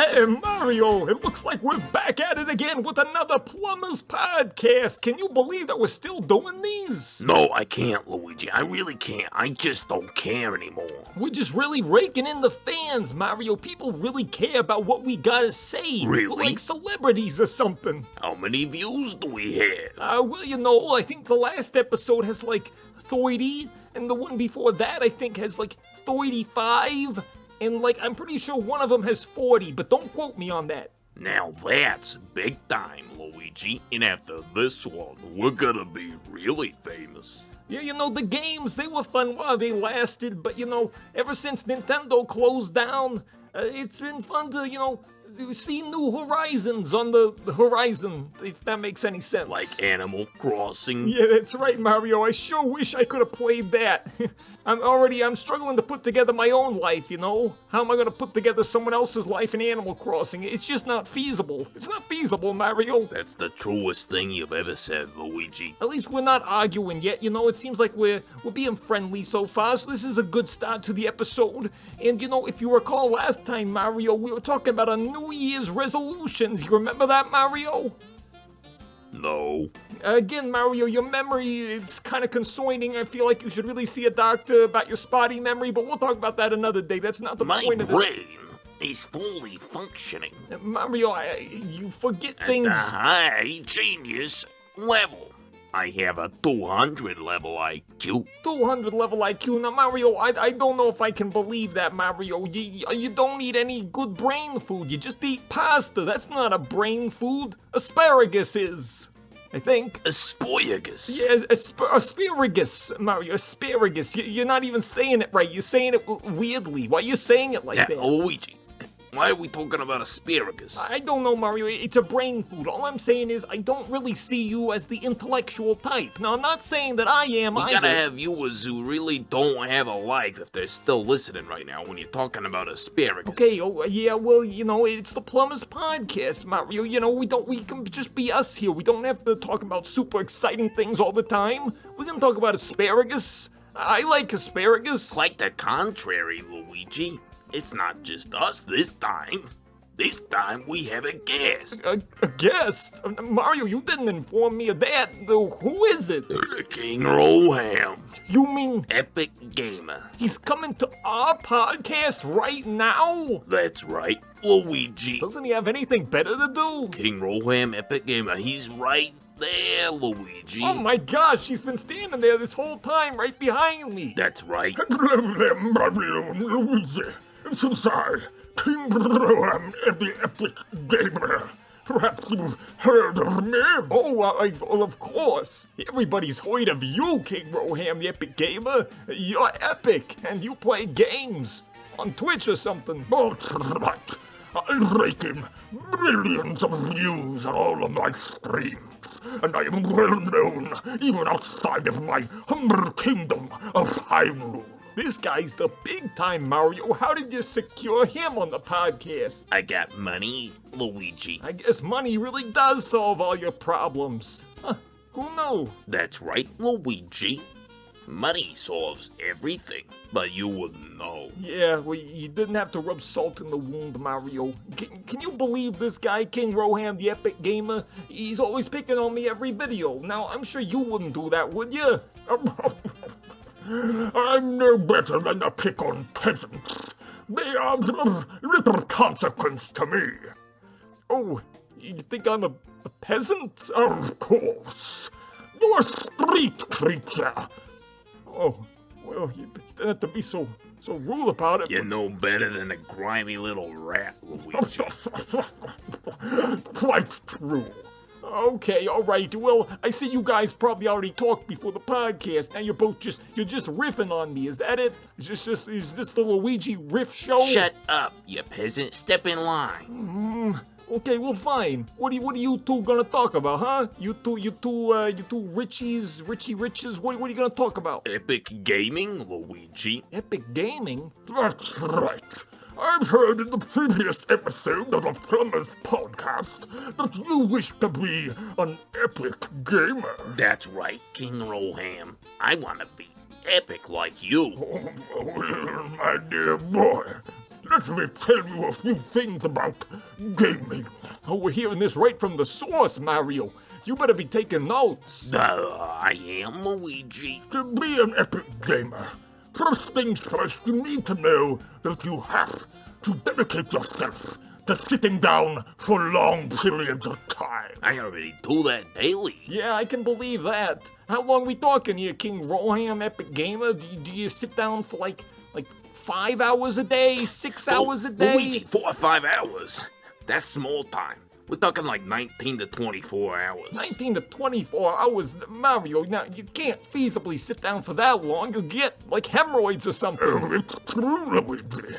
Hey, Mario, it looks like we're back at it again with another Plumbers Podcast. Can you believe that we're still doing these? No, I can't, Luigi. I really can't. I just don't care anymore. We're just really raking in the fans, Mario. People really care about what we gotta say. Really? We're like celebrities or something. How many views do we have? Well, you know, I think the last episode has like 30, and the one before that I think has like 35. And, like, I'm pretty sure one of them has 40, but don't quote me on that. Now that's big time, Luigi. And after this one, we're gonna be really famous. Yeah, you know, the games, they were fun while they lasted, but, you know, ever since Nintendo closed down, it's been fun to, you know, see new horizons on the horizon, if that makes any sense. Like Animal Crossing? Yeah, that's right, Mario. I sure wish I could have played that. I'm struggling to put together my own life, you know? How am I gonna put together someone else's life in Animal Crossing? It's just not feasible. It's not feasible, Mario. That's the truest thing you've ever said, Luigi. At least we're not arguing yet, you know? It seems like we're being friendly so far, so this is a good start to the episode. And, you know, if you recall last time, Mario, we were talking about a New Year's resolutions. You remember that, Mario? No. Again, Mario, your memory is kind of concerning. I feel like you should really see a doctor about your spotty memory, but we'll talk about that another day. That's not the point of this. My brain is fully functioning. Mario, you forget things. At the high genius level. I have a 200 level IQ. 200 level IQ. Now, Mario, I don't know if I can believe that, Mario. You don't eat any good brain food. You just eat pasta. That's not a brain food. Asparagus is, I think. Asparagus? Yeah, asparagus, Mario. Asparagus. You're not even saying it right. You're saying it weirdly. Why are you saying it like that? Luigi. Why are we talking about asparagus? I don't know, Mario. It's a brain food. All I'm saying is I don't really see you as the intellectual type. Now, I'm not saying that I am We either. gotta have viewers who really don't have a life if they're still listening right now when you're talking about asparagus. Okay, yeah, well, you know, it's the Plumbers Podcast, Mario. You know, we can just be us here. We don't have to talk about super exciting things all the time. We can talk about asparagus. I like asparagus. Quite the contrary, Luigi. It's not just us this time. This time we have a guest. A guest? Mario, you didn't inform me of that. Who is it? King Roham. You mean Epic Gamer. he's coming to our podcast right now? That's right, Luigi. Doesn't he have anything better to do? King Roham, Epic Gamer. He's right there, Luigi. Oh my gosh, he's been standing there this whole time right behind me. That's right. Luigi. Since I, King Roham, the Epic Gamer, perhaps you've heard of me? Oh, well, of course. Everybody's heard of you, King Roham, the Epic Gamer. You're epic, and you play games on Twitch or something. That's right. I'm raking millions of views on all of my streams, and I am well known even outside of my humble kingdom of Hyrule. This guy's the big time, Mario. How did you secure him on the podcast? I got money, Luigi. I guess money really does solve all your problems. Huh, who knew? That's right, Luigi. Money solves everything, but you wouldn't know. Yeah, well, you didn't have to rub salt in the wound, Mario. Can you believe this guy, King Roham, the Epic Gamer? He's always picking on me every video. Now, I'm sure you wouldn't do that, would you? I'm no better than to pick on peasants. They are of little consequence to me. Oh, you think I'm a peasant? Of course. You're a street creature. Oh, well, you don't have to be so rude about it. You're no better than a grimy little rat, Luigi. Quite true. Okay, all right. Well, I see you guys probably already talked before the podcast. Now you're just riffing on me. Is that it? Is this the Luigi riff show? Shut up, you peasant. Step in line. Okay, well, fine. What are you two gonna talk about, huh? You two Richie Riches. What are you gonna talk about? Epic Gaming, Luigi. Epic Gaming? That's right. I've heard in the previous episode of the Plumbers Podcast that you wish to be an epic gamer. That's right, King Roham. I want to be epic like you. Oh, my dear boy, let me tell you a few things about gaming. Oh, we're hearing this right from the source, Mario. You better be taking notes. I am Luigi. To be an epic gamer, first things first, you need to know that you have to dedicate yourself to sitting down for long periods of time. I already do that daily. Yeah, I can believe that. How long we talking here, King Roham, epic gamer? Do you sit down for like 5 hours a day, 6 hours a day? Luigi, 4 or 5 hours. That's small time. We're talking like 19 to 24 hours. 19 to 24 hours, Mario. Now, you can't feasibly sit down for that long. You'll get, like, hemorrhoids or something. Oh, it's true, Luigi.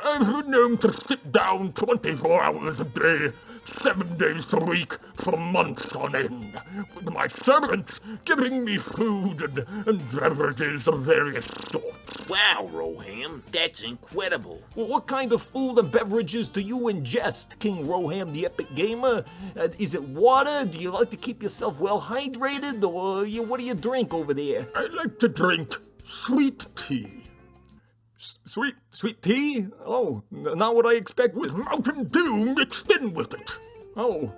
I've been known to sit down 24 hours a day, 7 days a week, for months on end, with my servants giving me food and beverages of various sorts. Wow, Roham, that's incredible. Well, what kind of food and beverages do you ingest, King Roham, the epic gamer? Is it water? Do you like to keep yourself well hydrated? Or what do you drink over there? I like to drink sweet tea. Sweet tea? Oh, not what I expect. With Mountain Dew mixed in with it. Oh,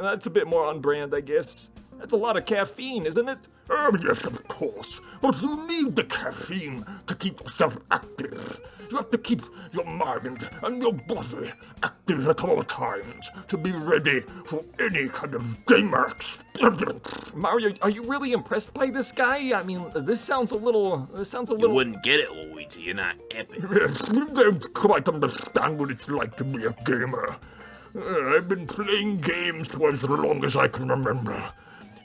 that's a bit more on brand, I guess. That's a lot of caffeine, isn't it? Oh, yes, of course. But you need the caffeine to keep yourself active. You have to keep your mind and your body active at all times to be ready for any kind of gamer experience. Mario, are you really impressed by this guy? I mean, this sounds a little... You wouldn't get it, Luigi. You're not epic. Yes, you don't quite understand what it's like to be a gamer. I've been playing games for as long as I can remember.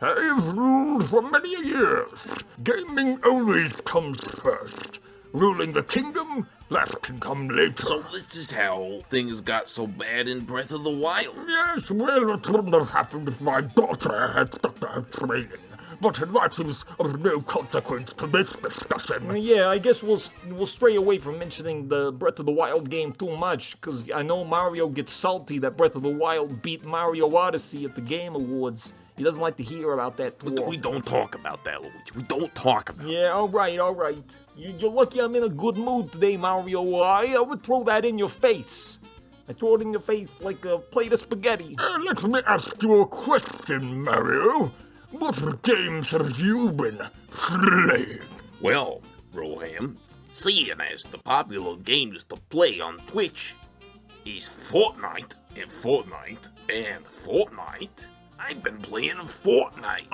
I've ruled for many years. Gaming always comes first. Ruling the kingdom, that can come later. So this is how things got so bad in Breath of the Wild. Yes, well, it wouldn't have happened if my daughter had stuck to her training. But that is of no consequence to this discussion. Yeah, I guess we'll stray away from mentioning the Breath of the Wild game too much, because I know Mario gets salty that Breath of the Wild beat Mario Odyssey at the Game Awards. He doesn't like to hear about that too often. We don't talk about that, Luigi. We don't talk about it. Yeah, all right. You're lucky I'm in a good mood today, Mario. I would throw that in your face. I throw it in your face like a plate of spaghetti. Let me ask you a question, Mario. What games have you been playing? Well, Roham, seeing as the popular games to play on Twitch is Fortnite, I've been playing Fortnite.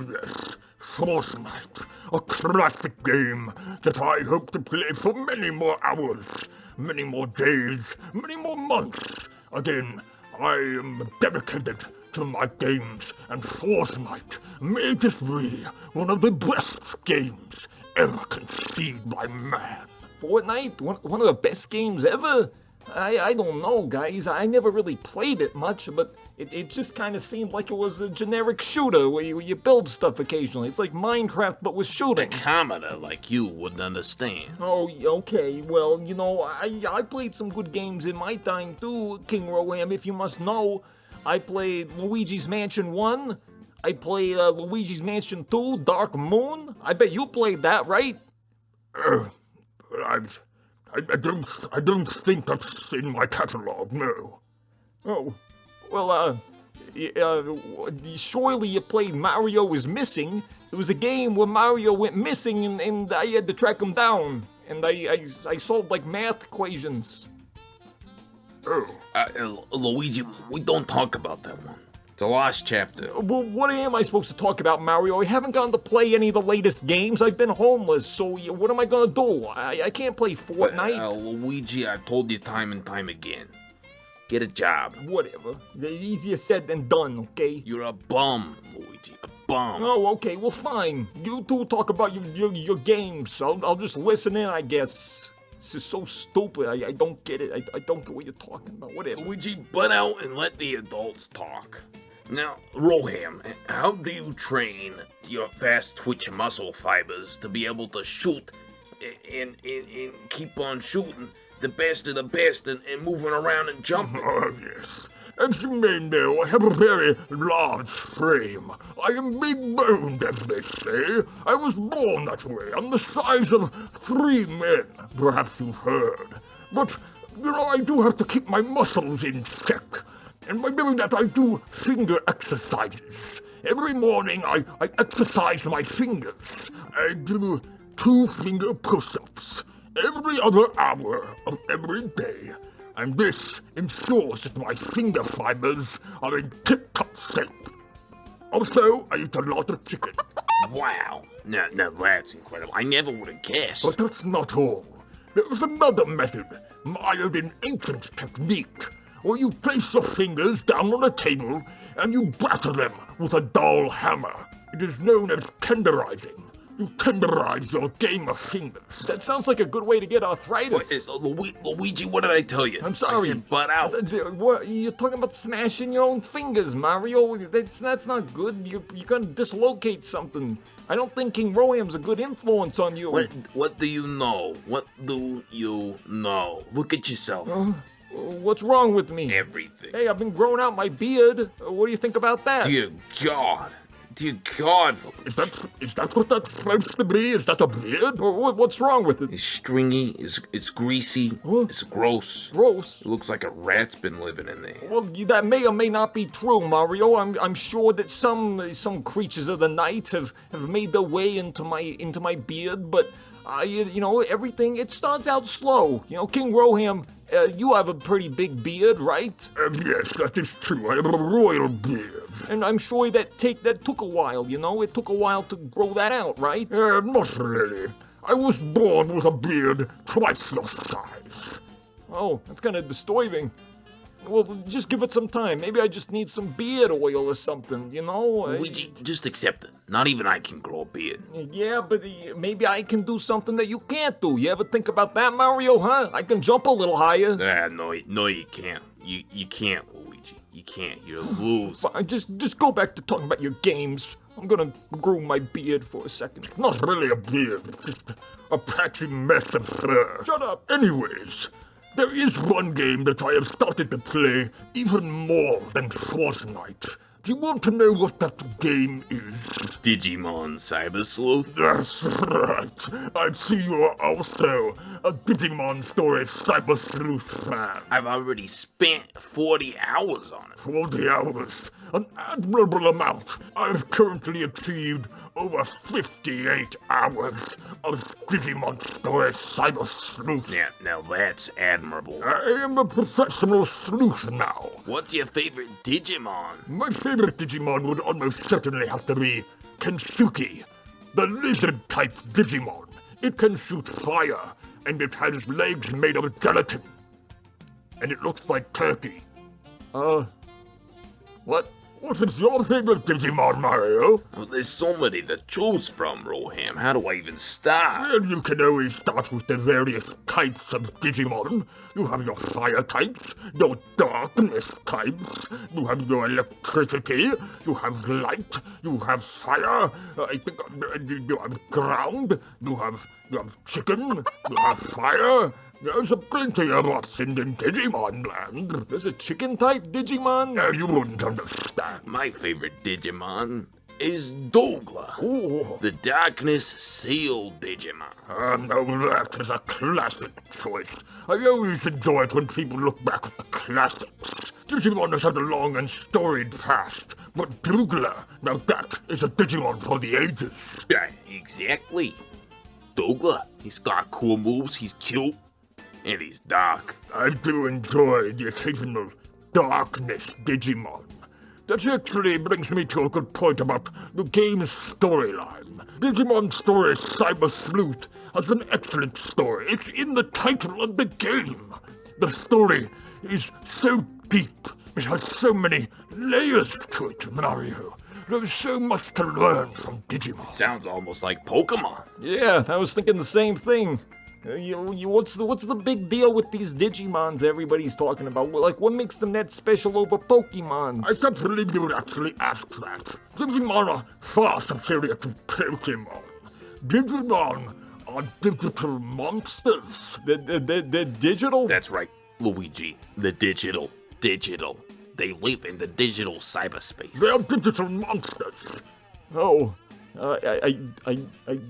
Yes. Fortnite, a classic game that I hope to play for many more hours, many more days, many more months. Again, I am dedicated to my games, and Fortnite may just be one of the best games ever conceived by man. Fortnite? One of the best games ever? I don't know, guys. I never really played it much, but it just kind of seemed like it was a generic shooter where you build stuff occasionally. It's like Minecraft, but with shooting. A commoner like you wouldn't understand. Oh, okay. Well, I played some good games in my time too, King Roham, if you must know. I played Luigi's Mansion 1. I played Luigi's Mansion 2, Dark Moon. I bet you played that, right? I don't think that's in my catalog, no. Oh, well, surely you played Mario is Missing. It was a game where Mario went missing and I had to track him down. And I solved, like, math equations. Luigi, we don't talk about that one. It's a lost chapter. Well, what am I supposed to talk about, Mario? I haven't gotten to play any of the latest games. I've been homeless, so what am I gonna do? I can't play Fortnite. Luigi, I've told you time and time again. Get a job. Whatever. Easier said than done, okay? You're a bum, Luigi. A bum. Oh, okay. Well, fine. You two talk about your games. I'll just listen in, I guess. This is so stupid. I don't get it. I don't get what you're talking about. Whatever. Luigi, butt out and let the adults talk. Now, Roham, how do you train your fast twitch muscle fibers to be able to shoot and keep on shooting the best of the best and moving around and jumping? Oh, yes. As you may know, I have a very large frame. I am big-boned, as they say. I was born that way, I'm the size of 3 men, perhaps you've heard. But I do have to keep my muscles in check. And by doing that, I do finger exercises. Every morning, I exercise my fingers. I do 2 finger push-ups every other hour of every day. And this ensures that my finger fibers are in tip-top shape. Also, I eat a lot of chicken. Wow. Now that's incredible. I never would have guessed. But that's not all. There's another method, mired in ancient technique, where you place your fingers down on a table and you batter them with a dull hammer. It is known as tenderizing. You tenderize your game of fingers. That sounds like a good way to get arthritis. Luigi, what did I tell you? I'm sorry. I said butt out. What, you're talking about smashing your own fingers, Mario. That's not good. You're gonna dislocate something. I don't think King Roham's a good influence on you. What do you know? What do you know? Look at yourself. What's wrong with me? Everything. Hey, I've been growing out my beard. What do you think about that? Dear God. Dear God. Is that what that's supposed to be? Is that a beard? What's wrong with it? It's stringy, it's greasy, What? it's gross. Gross. It looks like a rat's been living in there. Well, that may or may not be true, Mario. I'm sure that some creatures of the night have made their way into my beard, but everything, it starts out slow. King Roham, you have a pretty big beard, right? Yes, that is true. I have a royal beard. And I'm sure that took a while, It took a while to grow that out, right? Not really. I was born with a beard twice your size. Oh, that's kind of disturbing. Well, just give it some time. Maybe I just need some beard oil or something, Luigi, just accept it. Not even I can grow a beard. Yeah, but maybe I can do something that you can't do. You ever think about that, Mario, huh? I can jump a little higher. No, you can't. You can't, Luigi. You can't. You're a loser. Fine, just go back to talking about your games. I'm gonna groom my beard for a second. It's not really a beard. It's just a patchy mess of fur. Shut up. Anyways, there is one game that I have started to play even more than Fortnite. Do you want to know what that game is? Digimon Cyber Sleuth? That's right. I see you are also a Digimon Story Cyber Sleuth fan. I've already spent 40 hours on it. 40 hours. An admirable amount. I've currently achieved over 58 hours of Digimon Story Cyber Sleuth. Yeah, now that's admirable. I am a professional sleuth now. What's your favorite Digimon? My favorite Digimon would almost certainly have to be Kensuke, the lizard-type Digimon. It can shoot fire, and it has legs made of gelatin. And it looks like turkey. What? What is your favorite Digimon, Mario? Well, there's so many to choose from, Roham. How do I even start? Well, you can always start with the various types of Digimon. You have your fire types, your darkness types, you have your electricity, you have light, you have fire, I think you have ground, you have chicken, you have fire. There's plenty of options in Digimon land. There's a chicken-type Digimon? You wouldn't understand. My favorite Digimon is Dougla, Ooh. the Darkness Seal Digimon. No, that is a classic choice. I always enjoy it when people look back at the classics. Digimon has had a long and storied past, but Dougla, now that is a Digimon for the ages. Yeah, exactly. Dougla, he's got cool moves, he's cute, and he's dark. I do enjoy the occasional darkness Digimon. That actually brings me to a good point about the game's storyline. Digimon Story Cyber Sleuth has an excellent story. It's in the title of the game. The story is so deep. It has so many layers to it, Mario. There's so much to learn from Digimon. Sounds almost like Pokemon. Yeah, I was thinking the same thing. What's the big deal with these Digimons everybody's talking about? Like, what makes them that special over Pokemons? I can't believe you would actually ask that. Digimon are far superior to Pokemon. Digimon are digital monsters. They're digital? That's right, Luigi. The digital. They live in the digital cyberspace. They are digital monsters. Oh, I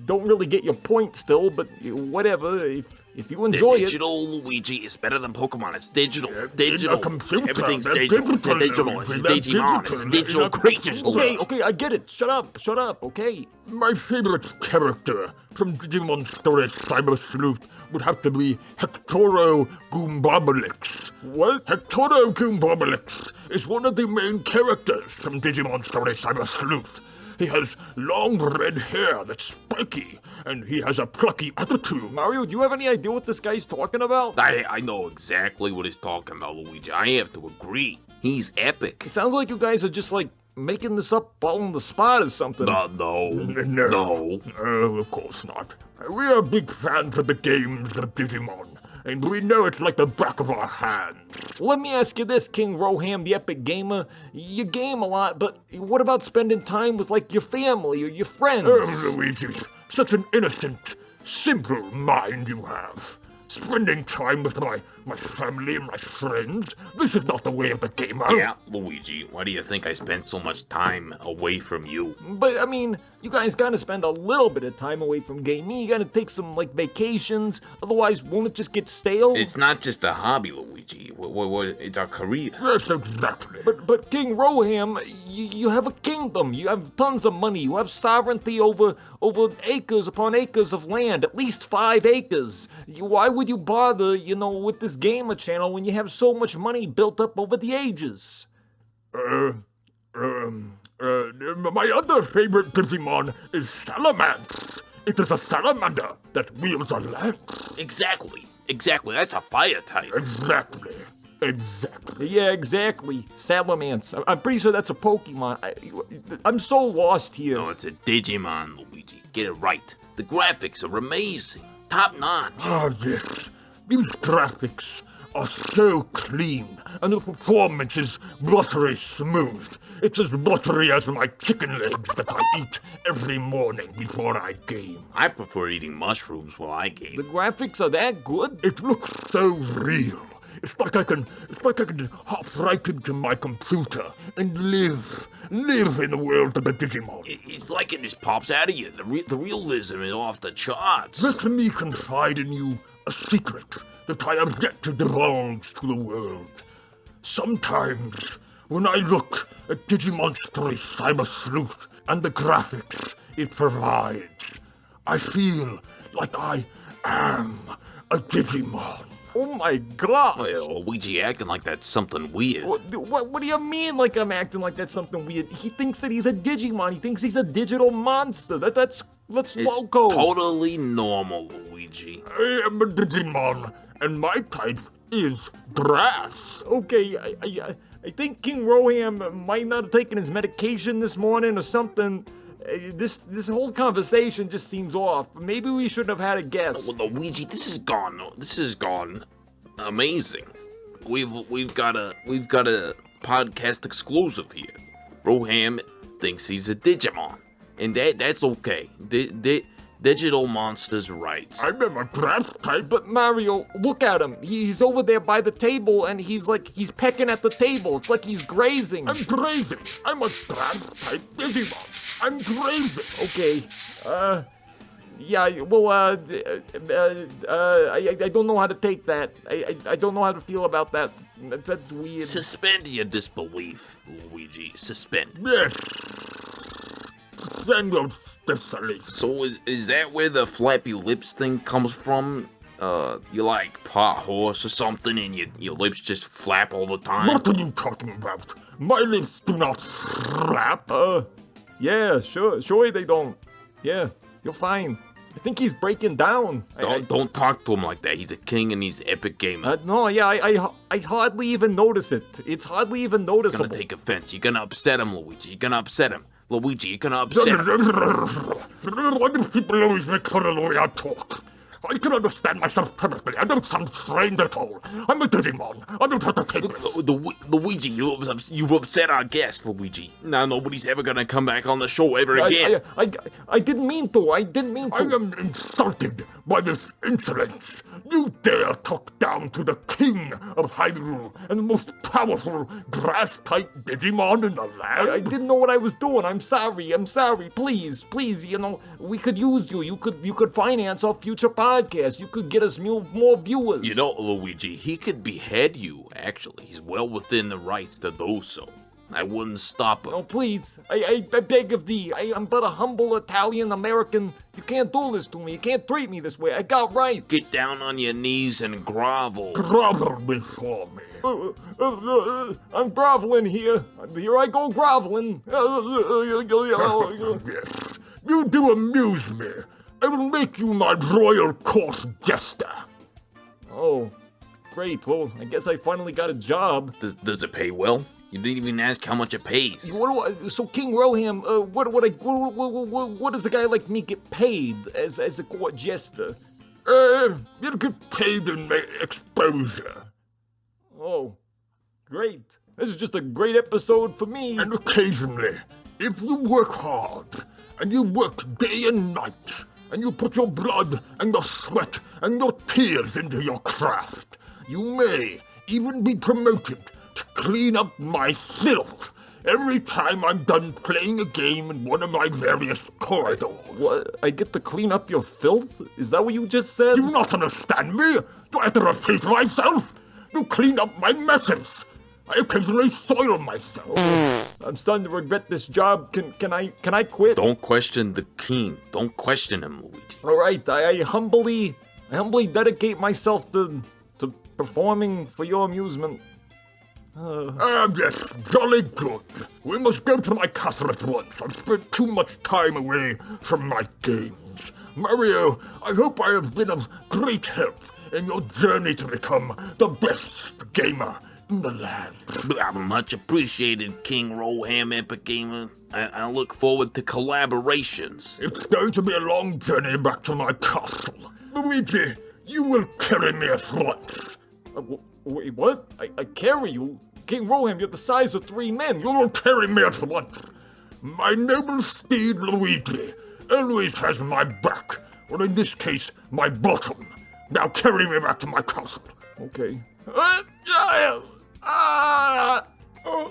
don't really get your point still, but whatever. If you enjoy it. Digital Luigi is better than Pokemon. It's digital. In a computer, Everything's they're digital. It's digital, digital. It's Luigi, Digimon. they're It's digital digital. creatures. Okay, I get it. Shut up, okay? My favorite character from Digimon Story Cyber Sleuth would have to be Hectoro Goombobolix. What? Hectoro Goombobolix is one of the main characters from Digimon Story Cyber Sleuth. He has long red hair that's spiky, and he has a plucky attitude. Mario, do you have any idea what this guy's talking about? I know exactly what he's talking about, Luigi. I have to agree. He's epic. It sounds like you guys are just like making this up all on the spot or something. No, of course not. We are big fans of the games of Digimon, and we know it like the back of our hands. Let me ask you this, King Roham, the epic gamer. You game a lot, but what about spending time with like your family or your friends? Luigi, such an innocent, simple mind you have. Spending time with my family and my friends, this is not the way of the gamer. Yeah, Luigi, why do you think I spend so much time away from you? But I mean, you guys gotta spend a little bit of time away from gaming. You gotta take some like vacations, otherwise won't it just get stale? It's not just a hobby, Luigi. It's our career. Yes, exactly. But King Roham, you have a kingdom. You have tons of money. You have sovereignty over acres upon acres of land, at least 5 acres. Why would you bother, with this gamer channel when you have so much money built up over the ages? My other favorite Digimon is Salamence. It is a salamander that wields a lance. Exactly. That's a fire type. Exactly. Yeah, exactly. Salamence. I'm pretty sure that's a Pokemon. I'm so lost here. No, it's a Digimon, Luigi. Get it right. The graphics are amazing. Top notch. Ah, yes. These graphics are so clean, and the performance is buttery smooth. It's as buttery as my chicken legs that I eat every morning before I game. I prefer eating mushrooms while I game. The graphics are that good? It looks so real. It's like I can hop right into my computer and live in the world of the Digimon. It's like it just pops out of you. The realism is off the charts. Let me confide in you a secret that I have yet to divulge to the world. Sometimes, when I look at Digimon Story Cyber Sleuth and the graphics it provides, I feel like I am a Digimon. Oh my god! Well, Luigi acting like that's something weird. What do you mean like I'm acting like that's something weird? He thinks that he's a Digimon. He thinks he's a digital monster. That's It's loco. totally normal, Luigi. I am a Digimon, and my type is grass. Okay, I think King Roham might not have taken his medication this morning or something. This whole conversation just seems off. Maybe we shouldn't have had a guest. Well, Luigi, this has gone amazing. We've got a podcast exclusive here. Roham thinks he's a Digimon, and that's okay. Digital monsters' rights. I'm a grass type. But Mario, look at him. He's over there by the table, and he's pecking at the table. It's like he's grazing. I'm grazing. I'm a grass type Digimon. I'm grazing. Okay. Yeah, well, I don't know how to take that. I don't know how to feel about that. That's weird. Suspend your disbelief, Luigi. Suspend. Yes. Then your disbelief. So is that where the flappy lips thing comes from? You like pot horse or something, and your lips just flap all the time? What are you talking about? My lips do not flap. Yeah, sure they don't. Yeah, you're fine. I think he's breaking down. Don't talk to him like that. He's a king and he's an epic gamer. No, yeah, I hardly even notice it. It's hardly even noticeable. He's gonna take offense. You're gonna upset him, Luigi. You're gonna upset him. Luigi, you're gonna upset him. Why do people always make fun of the way I talk? I can understand myself perfectly. I don't sound strange at all. I'm a Digimon. I don't have to take this. Luigi, you've upset our guest, Luigi. Now nobody's ever gonna come back on the show ever again. I didn't mean to. I didn't mean to. I am insulted by this insolence. You dare talk down to the king of Hyrule and the most powerful grass-type Digimon in the land? I didn't know what I was doing. I'm sorry. Please, we could use you. You could finance our future podcast. You could get us more viewers. You know, Luigi, he could behead you, actually. He's well within the rights to do so. I wouldn't stop him. No, please. I beg of thee. I'm but a humble Italian American. You can't do this to me. You can't treat me this way. I got rights. Get down on your knees and grovel. Grovel before me. I'm groveling here. Here I go groveling. Yes, you do amuse me. I will make you my royal court jester. Oh, great. Well, I guess I finally got a job. Does it pay well? You didn't even ask how much it pays. So King Roham, what does a guy like me get paid as a court jester? You'll get paid in my exposure. Oh, great. This is just a great episode for me. And occasionally, if you work hard, and you work day and night, and you put your blood and your sweat and your tears into your craft, you may even be promoted to clean up my filth every time I'm done playing a game in one of my various corridors. What? I get to clean up your filth? Is that what you just said? Do you not understand me? Do I have to repeat myself? You clean up my messes. I occasionally soil myself. I'm starting to regret this job. Can I quit? Don't question the king. Don't question him, Luigi. All right, I humbly dedicate myself to performing for your amusement. Yes, jolly good. We must go to my castle at once. I've spent too much time away from my games. Mario, I hope I have been of great help in your journey to become the best gamer in the land. Much appreciated, King Roham Epic Gamer. I look forward to collaborations. It's going to be a long journey back to my castle. Luigi, you will carry me at once. Wait, what? I carry you? King Roham, you're the size of 3 men. You will carry me at once. My noble steed Luigi always has my back, or in this case, my bottom. Now carry me back to my castle. Okay.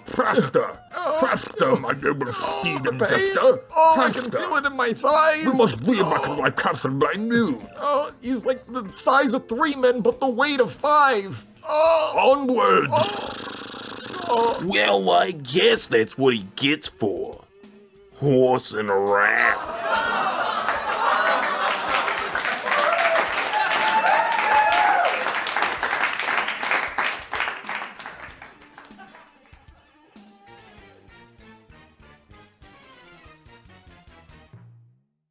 Faster, my noble steed and jester. I can feel it in my thighs. We must be back in my castle by noon. He's like the size of 3 men, but the weight of 5. Onward! Well, I guess that's what he gets for horsing around.